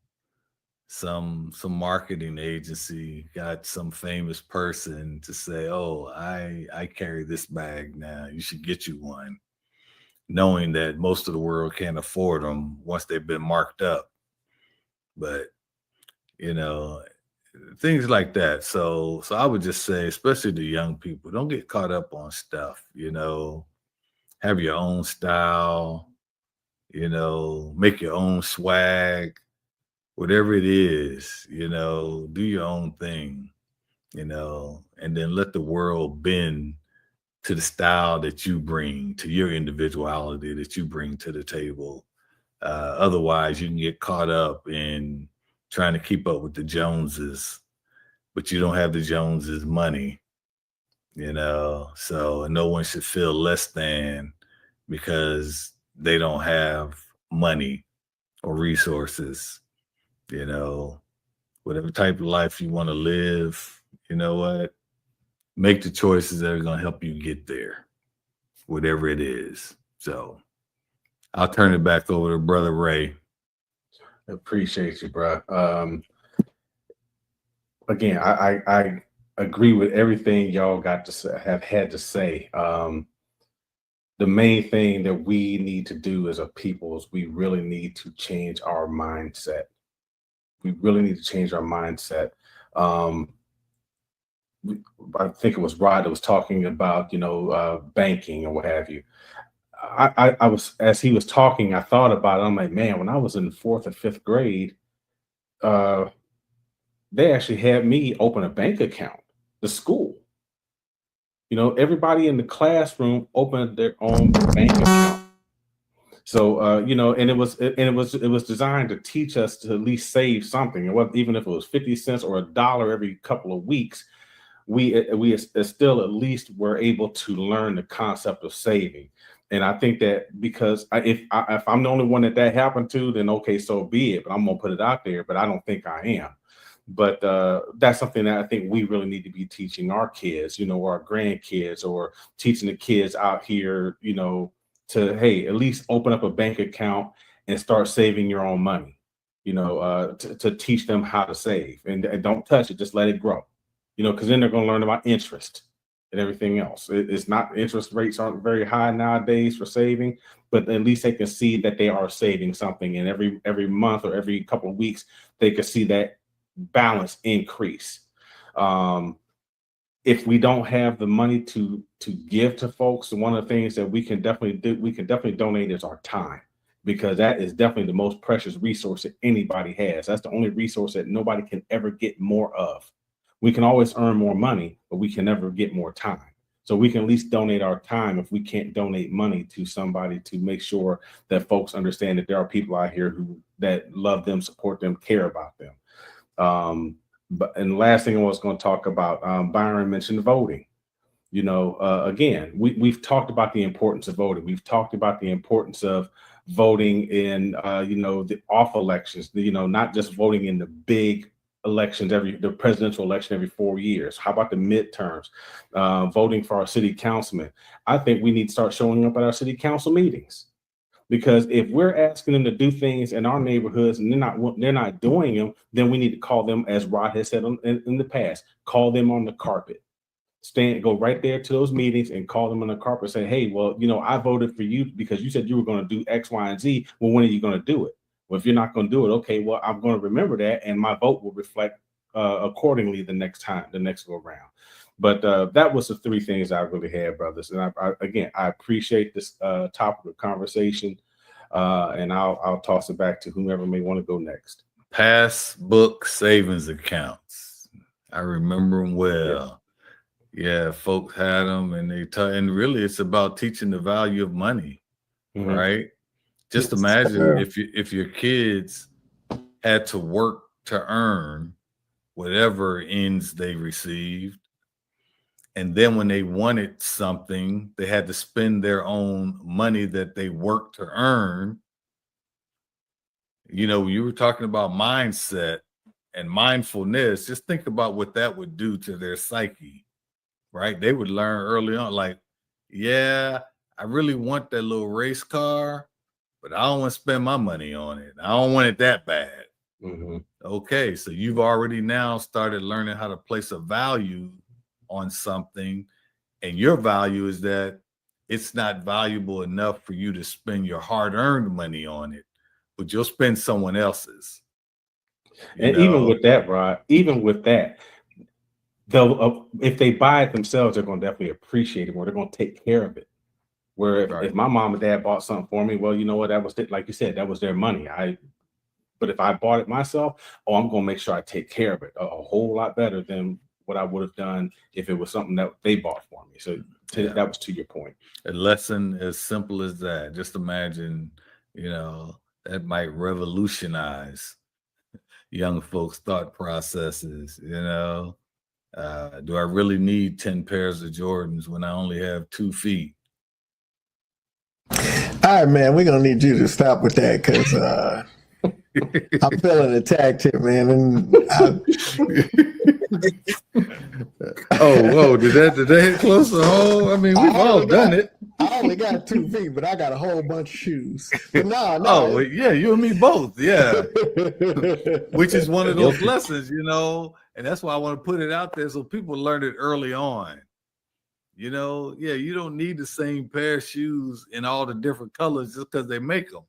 some marketing agency got some famous person to say, "Oh, I carry this bag now. You should get you one," knowing that most of the world can't afford them once they've been marked up. But you know, things like that. So I would just say, especially the young people, don't get caught up on stuff. You know, have your own style. You know, make your own swag, whatever it is. You know, do your own thing. You know, and then let the world bend to the style that you bring, to your individuality that you bring to the table. Otherwise, you can get caught up in trying to keep up with the Joneses, but you don't have the Joneses' money, you know. So no one should feel less than because they don't have money or resources, you know. Whatever type of life you want to live, you know what? Make the choices that are going to help you get there, whatever it is. So I'll turn it back over to Brother Ray. Appreciate you, bro. Again, I agree with everything y'all got to say, have had to say. The main thing that we need to do as a people is we really need to change our mindset. We really need to change our mindset. I think it was Rod that was talking about, you know, banking and what have you. I was, as he was talking, I thought about it. I'm like, man, when I was in fourth or fifth grade, they actually had me open a bank account, the school. You know, everybody in the classroom opened their own bank account. So you know, and it was designed to teach us to at least save something. And what, even if it was 50 cents or $1 every couple of weeks, we still at least were able to learn the concept of saving. And I think that because if I'm the only one that happened to, then okay, so be it. But I'm gonna put it out there. But I don't think I am. But that's something that I think we really need to be teaching our kids, you know, or our grandkids, or teaching the kids out here, you know, to, hey, at least open up a bank account and start saving your own money, you know, to teach them how to save, and don't touch it, just let it grow, you know, because then they're going to learn about interest and everything else. It's not, interest rates aren't very high nowadays for saving, but at least they can see that they are saving something, and every month or every couple of weeks they can see that balance increase. If we don't have the money to give to folks, one of the things that we can definitely do, we can definitely donate, is our time, because that is definitely the most precious resource that anybody has. That's the only resource that nobody can ever get more of. We can always earn more money, but we can never get more time. So we can at least donate our time if we can't donate money to somebody, to make sure that folks understand that there are people out here who that love them, support them, care about them. And the last thing I was going to talk about, Byron mentioned voting. You know, again, we've talked about the importance of voting. We've talked about the importance of voting in, you know, the off elections, you know, not just voting in the big elections, the presidential election every 4 years. How about the midterms? Voting for our city councilmen. I think we need to start showing up at our city council meetings. Because if we're asking them to do things in our neighborhoods and they're not doing them, then we need to call them, as Rod has said in the past, call them on the carpet. Go right there to those meetings and call them on the carpet. Say, hey, well, you know, I voted for you because you said you were going to do X, Y, and Z. Well, when are you going to do it? Well, if you're not going to do it, okay, well, I'm going to remember that, and my vote will reflect accordingly the next go around. But that was the three things I really had, brothers. And I appreciate this topic of conversation. And I'll toss it back to whomever may want to go next. Passbook savings accounts. I remember them well. Yeah, folks had them, and and really, it's about teaching the value of money, right? Just imagine if your kids had to work to earn whatever ends they received, and then when they wanted something, they had to spend their own money that they worked to earn. You know, you were talking about mindset and mindfulness. Just think about what that would do to their psyche, right? They would learn early on, like, yeah, I really want that little race car, but I don't want to spend my money on it. I don't want it that bad. Okay, so you've already now started learning how to place a value on something, and your value is that it's not valuable enough for you to spend your hard-earned money on it, but you'll spend someone else's. And even with that, Rod, even with that, they'll if they buy it themselves, they're going to definitely appreciate it more. They're going to take care of it. Where if my mom and dad bought something for me, well, you know what, that was like you said, that was their money. But if I bought it myself, I'm going to make sure I take care of it a whole lot better than what I would have done if it was something that they bought for me. So that was to your point. A lesson as simple as that. Just imagine, that might revolutionize young folks' thought processes. Do I really need 10 pairs of Jordans when I only have 2 feet? All right, man, we're going to need you to stop with that because I'm feeling attacked here, man. And did that hit close to home? I mean, we've all done it. I only got 2 feet, but I got a whole bunch of shoes. But no. Oh, yeah, you and me both. Yeah. Which is one of those lessons, and that's why I want to put it out there so people learn it early on. You don't need the same pair of shoes in all the different colors just because they make them,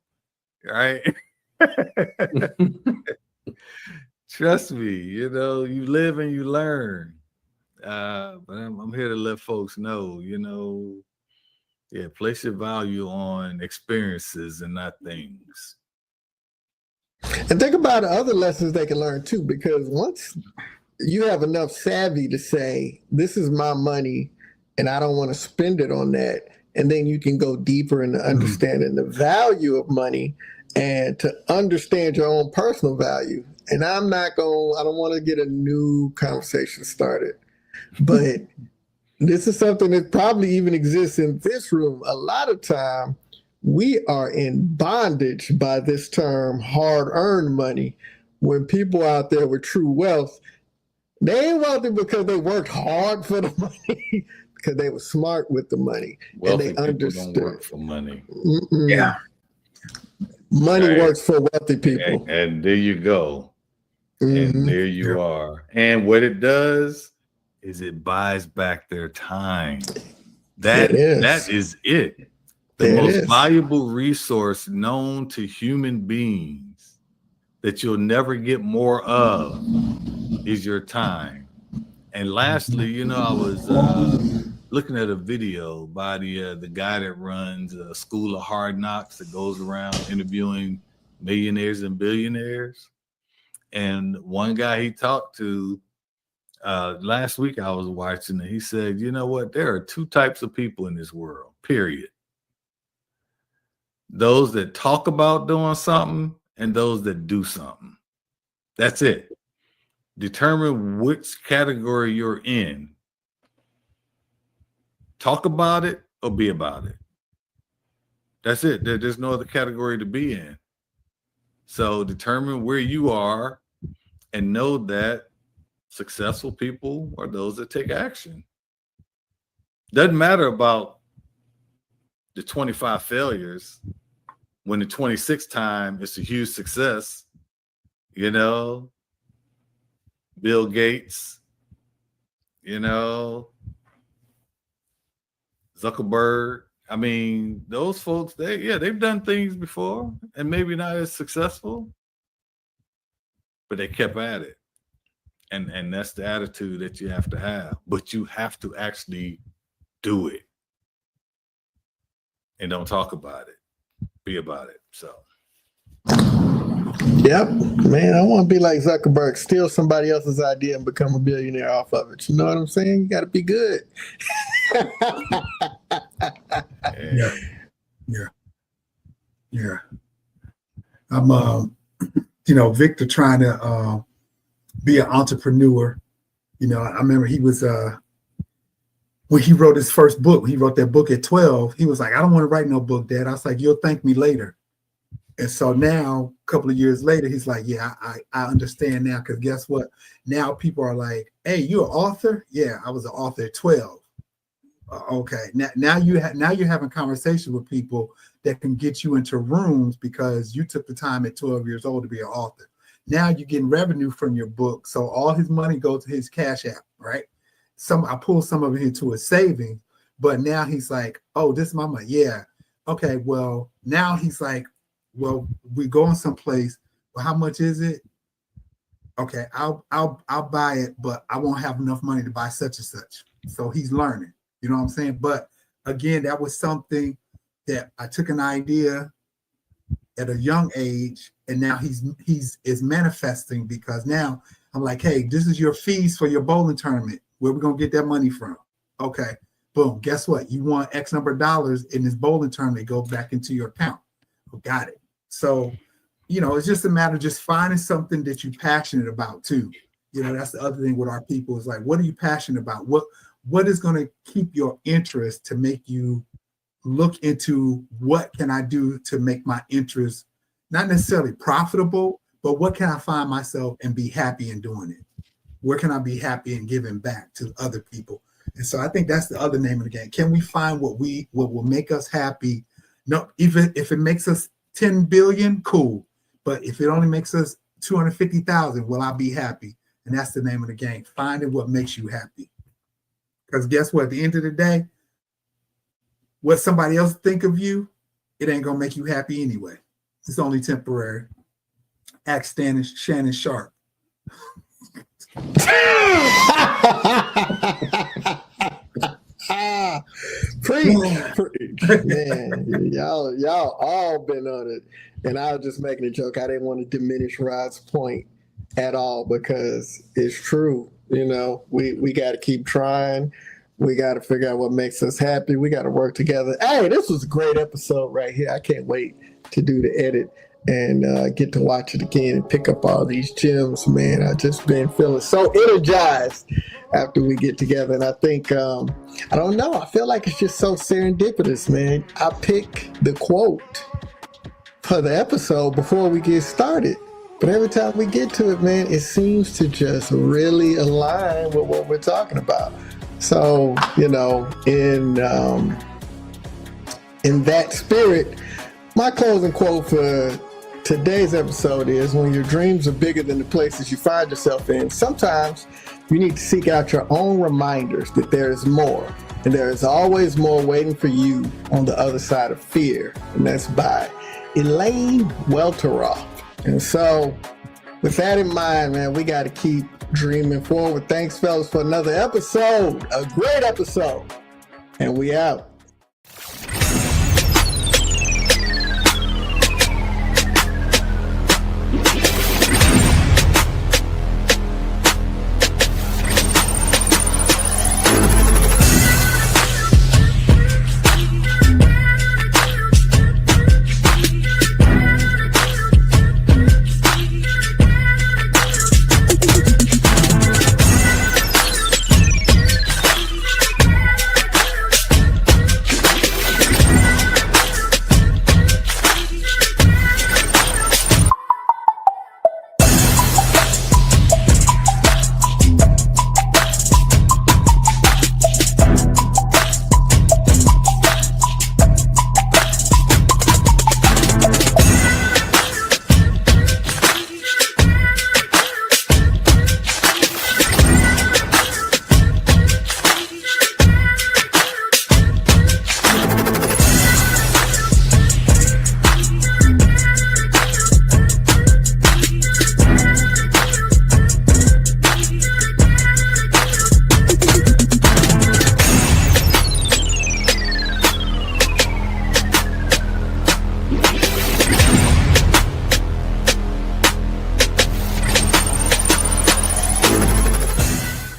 right? Trust me, you live and you learn. But I'm here to let folks know, place your value on experiences and not things. And think about other lessons they can learn too, because once you have enough savvy to say, this is my money and I don't want to spend it on that, and then you can go deeper into understanding the value of money and to understand your own personal value. And I don't want to get a new conversation started, but this is something that probably even exists in this room. A lot of time we are in bondage by this term, hard-earned money, when people out there with true wealth, they ain't wealthy because they worked hard for the money, because they were smart with the money. Wealthy and they understood. Don't work for money. Yeah. Money works for wealthy people. And there you go. And there you are. And what it does is it buys back their time. That is it. The most valuable resource known to human beings that you'll never get more of is your time. And lastly, I was looking at a video by the guy that runs a School of Hard Knocks that goes around interviewing millionaires and billionaires. And one guy he talked to last week, I was watching, and he said, you know what? There are 2 types of people in this world, period. Those that talk about doing something and those that do something. That's it. Determine which category you're in. Talk about it or be about it. That's it. There's no other category to be in. So determine where you are and know that successful people are those that take action. Doesn't matter about the 25 failures when the 26th time it's a huge success. Bill Gates, Zuckerberg. I mean, those folks, they've done things before and maybe not as successful, but they kept at it. And that's the attitude that you have to have. But you have to actually do it. And don't talk about it. Be about it. So. Yep, man, I want to be like Zuckerberg, steal somebody else's idea and become a billionaire off of it. You know what I'm saying? You got to be good. Yeah. I'm, Victor trying to be an entrepreneur. I remember he was when he wrote his first book. He wrote that book at 12. He was like, "I don't want to write no book, Dad." I was like, "You'll thank me later." And so now, a couple of years later, he's like, "Yeah, I understand now." Because guess what? Now people are like, "Hey, you're an author?" "Yeah, I was an author at 12. Okay. Now you're having conversations with people that can get you into rooms because you took the time at 12 years old to be an author. Now you're getting revenue from your book, so all his money goes to his Cash App, right? I pull some of it into a savings, but now he's like, "Oh, this is my money." "Yeah, okay." Well, now he's like, "Well, we going someplace. Well, how much is it?" "Okay, I'll buy it, but I won't have enough money to buy such and such." So he's learning. You know what I'm saying? But again, that was something that I took an idea at a young age, and now he's manifesting, because now I'm like, "Hey, this is your fees for your bowling tournament. Where we gonna get that money from?" "Okay, boom. Guess what? You want X number of dollars in this bowling tournament. It goes back into your account." "Oh, got it." So, it's just a matter of just finding something that you're passionate about too. That's the other thing with our people is like, what are you passionate about? What is going to keep your interest to make you look into what can I do to make my interest not necessarily profitable, but what can I find myself and be happy in doing it? Where can I be happy in giving back to other people? And so I think that's the other name of the game. Can we find what will make us happy? No, even if it makes us 10 billion, cool. But if it only makes us 250,000, will I be happy? And that's the name of the game. Finding what makes you happy. Because guess what? At the end of the day, what somebody else think of you, it ain't gonna make you happy anyway. It's only temporary. Ask Shannon Sharp. Preach. Man, y'all all been on it. And I was just making a joke. I didn't want to diminish Rod's point at all, because it's true. We got to keep trying. We got to figure out what makes us happy. We got to work together. Hey, this was a great episode right here. I can't wait to do the edit and get to watch it again and pick up all these gems, man. I've just been feeling so energized after we get together. And I think, I don't know, I feel like it's just so serendipitous, man. I pick the quote for the episode before we get started. But every time we get to it, man, it seems to just really align with what we're talking about. So, in that spirit, my closing quote for today's episode is, when your dreams are bigger than the places you find yourself in, sometimes you need to seek out your own reminders that there is more. And there is always more waiting for you on the other side of fear. And that's by Elaine Welteroth. And so, with that in mind, man, we got to keep dreaming forward. Thanks, fellas, for another episode. A great episode. And we out.